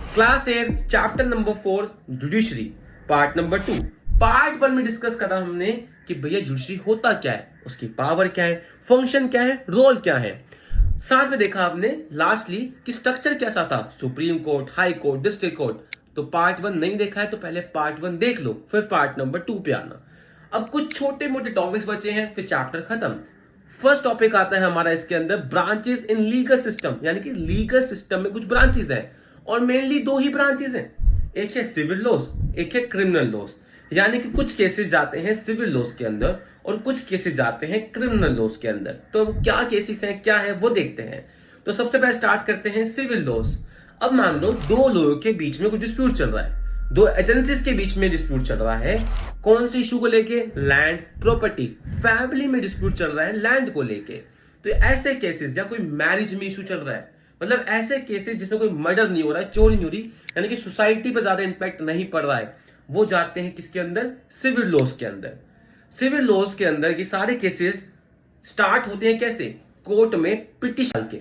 Class 8 chapter number 4 judiciary part number 2। Part 1 में discuss करा हमने कि भैया जुडिशरी होता क्या है, उसकी पावर क्या है, फंक्शन क्या है, रोल क्या है। साथ में देखा आपने लास्टली कि स्ट्रक्चर कैसा था, supreme court, high court, district court. तो पार्ट 1 नहीं देखा है तो पहले पार्ट 1 देख लो, फिर पार्ट नंबर 2 पे आना। अब कुछ छोटे मोटे टॉपिक्स बचे हैं, फिर चैप्टर खत्म। फर्स्ट टॉपिक आता है हमारा इसके अंदर ब्रांचेस इन लीगल सिस्टम, यानी कि लीगल सिस्टम में कुछ ब्रांचेस हैं और मेनली दो ही ब्रांचेस हैं, एक है सिविल लॉज, एक है क्रिमिनल लॉज। यानी कि कुछ केसेस जाते हैं सिविल लॉज के अंदर और कुछ केसेस जाते हैं क्रिमिनल लॉज के अंदर। तो क्या केसेस हैं, क्या है वो देखते हैं। तो सबसे पहले स्टार्ट करते हैं सिविल लॉज। अब मान लो दो लोगों के बीच में कुछ डिस्प्यूट चल रहा है, दो एजेंसीज के बीच में डिस्प्यूट चल रहा है। कौन सी इशू को लेके? Land property. फैमिली में डिस्प्यूट चल रहा है लैंड को लेके। तो ऐसे केसेस, या कोई मैरिज में इशू चल रहा है, मतलब ऐसे केसेस जिसमें कोई मर्डर नहीं हो रहा है, चोरी नहीं हो रही, यानी कि सोसाइटी पर ज्यादा इंपैक्ट नहीं पड़ रहा है, वो जाते हैं किसके अंदर? सिविल लॉज के अंदर। सिविल लॉज के अंदर ये सारे केसेस स्टार्ट होते हैं कैसे? कोर्ट में पिटिशन डाल के,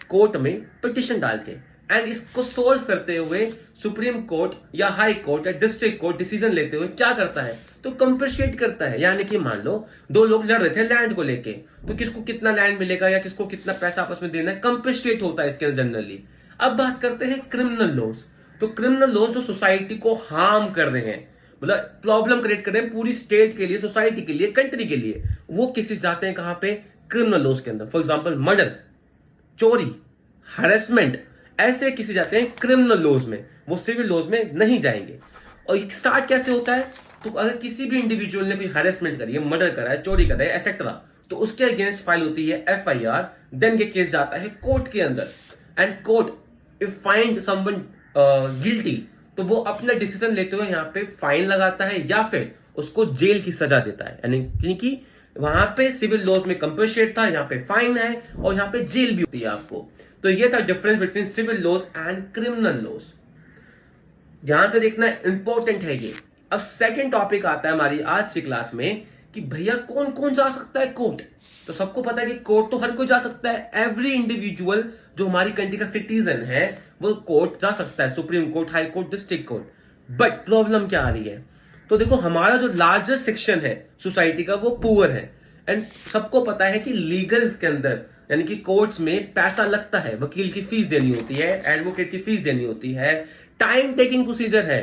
कोर्ट में पिटिशन डाल के, एंड इसको सोल्व करते हुए सुप्रीम कोर्ट या हाई कोर्ट या डिस्ट्रिक्ट कोर्ट डिसीजन लेते हुए क्या करता है? तो कंपेंसेट करता है। यानी कि मान लो दो लोग लड़ रहे थे लैंड को लेके, तो किसको कितना लैंड मिलेगा या किसको कितना पैसा आपस में देना है, कंपेंसेट होता है इसके अंदर जनरली। अब बात करते हैं क्रिमिनल लॉज। तो क्रिमिनल लॉज जो सोसाइटी को हार्म कर रहे हैं, मतलब प्रॉब्लम क्रिएट कर रहे हैं पूरी स्टेट के लिए, सोसाइटी के लिए, कंट्री के लिए, वो केसेस जाते हैं कहां पे? क्रिमिनल लॉज के अंदर। फॉर एग्जांपल मर्डर, चोरी, हरेसमेंट, ऐसे किसी जाते हैं क्रिमिनल लॉज में, वो सिविल लॉज में नहीं जाएंगे। और स्टार्ट कैसे होता है? तो अगर किसी भी इंडिविजुअल ने कोई हरेसमेंट करी है, मर्डर करा है, चोरी करा है, एसेट्रा, तो उसके अगेंस्ट फाइल होती है FIR। देन ये केस जाता है कोर्ट के अंदर, and court if find someone guilty, तो वो अपना डिसीजन लेते हुए यहाँ पे फाइन लगाता है या फिर उसको जेल की सजा देता है। यानी क्योंकि वहां पे सिविल लॉज में कंपेंसेट था, यहाँ पे फाइन है और यहाँ पे जेल भी होती है आपको। तो ये था difference between civil laws and criminal laws. ध्यान से देखना, इंपॉर्टेंट है ये। अब सेकंड टॉपिक आता है हमारी आज की क्लास में कि भैया कौन कौन जा सकता है कोर्ट। तो सबको पता है कि कोर्ट तो हर कोई जा सकता है, एवरी इंडिविजुअल जो हमारी कंट्री का सिटीजन है वो कोर्ट जा सकता है, supreme court, high court, district court. But problem क्या आ रही है? तो देखो हमारा जो लार्जेस्ट सेक्शन है सोसाइटी का वो पुअर है, एंड सबको पता है कि लीगल के अंदर यानी कि कोर्ट्स में पैसा लगता है, वकील की फीस देनी होती है, एडवोकेट की फीस देनी होती है, टाइम टेकिंग प्रोसीजर है,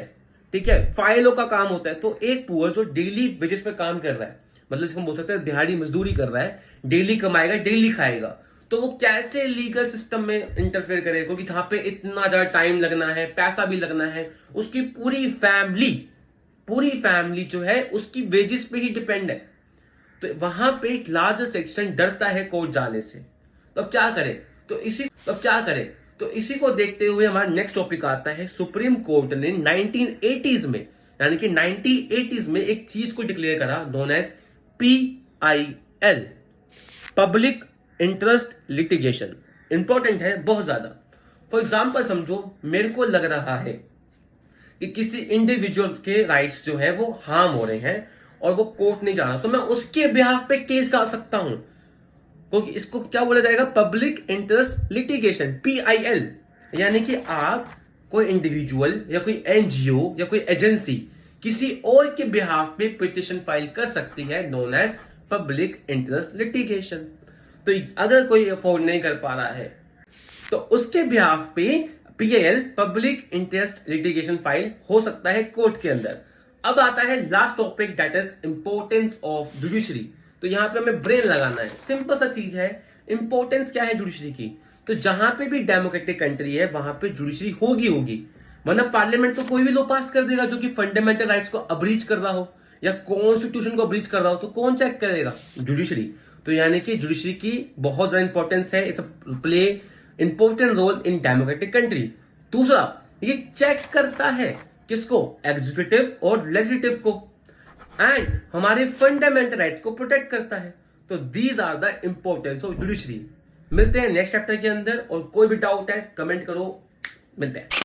ठीक है, फाइलों का काम होता है। तो एक पुअर जो डेली वेजेस पे काम कर रहा है, मतलब जिसको बोल सकते हैं दिहाड़ी मजदूरी कर रहा है, डेली कमाएगा डेली खाएगा, तो वो कैसे लीगल सिस्टम में इंटरफेयर करेगा? क्योंकि जहां पे इतना ज्यादा टाइम लगना है, पैसा भी लगना है, उसकी पूरी फैमिली जो है उसकी वेजेस पे ही डिपेंड है। तो वहां पे एक लार्ज सेक्शन डरता है कोर्ट जाने से। तो अब क्या करे? तो इसी को देखते हुए हमारा नेक्स्ट टॉपिक आता है। सुप्रीम कोर्ट ने 1980s में, यानी कि 1980s में एक चीज को डिक्लेयर करा known as PIL, public interest litigation. Important है बहुत ज्यादा। फॉर एग्जाम्पल समझो, मेरे को लग रहा है कि किसी इंडिविजुअल के राइट्स जो है वो हार्म हो रहे हैं और वो कोर्ट नहीं जा रहा, तो मैं उसके बिहाफ पे केस डाल सकता हूं, क्योंकि इसको क्या बोला जाएगा? Public interest litigation, PIL। यानी कि आप कोई इंडिविजुअल या कोई NGO या कोई एजेंसी किसी और के बिहाफ पे पिटिशन फाइल कर सकती है, known as public interest litigation. तो अगर कोई अफोर्ड नहीं कर पा रहा है तो उसके बिहाफ पे PIL, public interest litigation file हो सकता है कोर्ट के अंदर। अब आता है last topic, that is importance of judiciary. तो यहां पे हमें ब्रेन लगाना है, सिंपल सा चीज है। इंपॉर्टेंस क्या है जुडिशरी की? तो जहां पे भी डेमोक्रेटिक कंट्री है वहां पे जुडिशरी होगी, वरना पार्लियामेंट तो कोई भी लॉ पास कर देगा जो कि फंडामेंटल राइट्स को अब्रीच कर रहा हो या कॉन्स्टिट्यूशन को अब्रीच कर रहा हो, तो कौन चेक करेगा? जुडिशरी। तो यानी कि जुडिशरी की बहुत ज्यादा इंपॉर्टेंस है, is play important role in democratic country. दूसरा, ये चेक करता है किसको? एग्जीक्यूटिव और लेजिस्लेटिव को, एंड हमारे फंडामेंटल राइट को प्रोटेक्ट करता है। तो these are the importance of judiciary. मिलते हैं नेक्स्ट चैप्टर के अंदर, और कोई भी डाउट है कमेंट करो। मिलते हैं।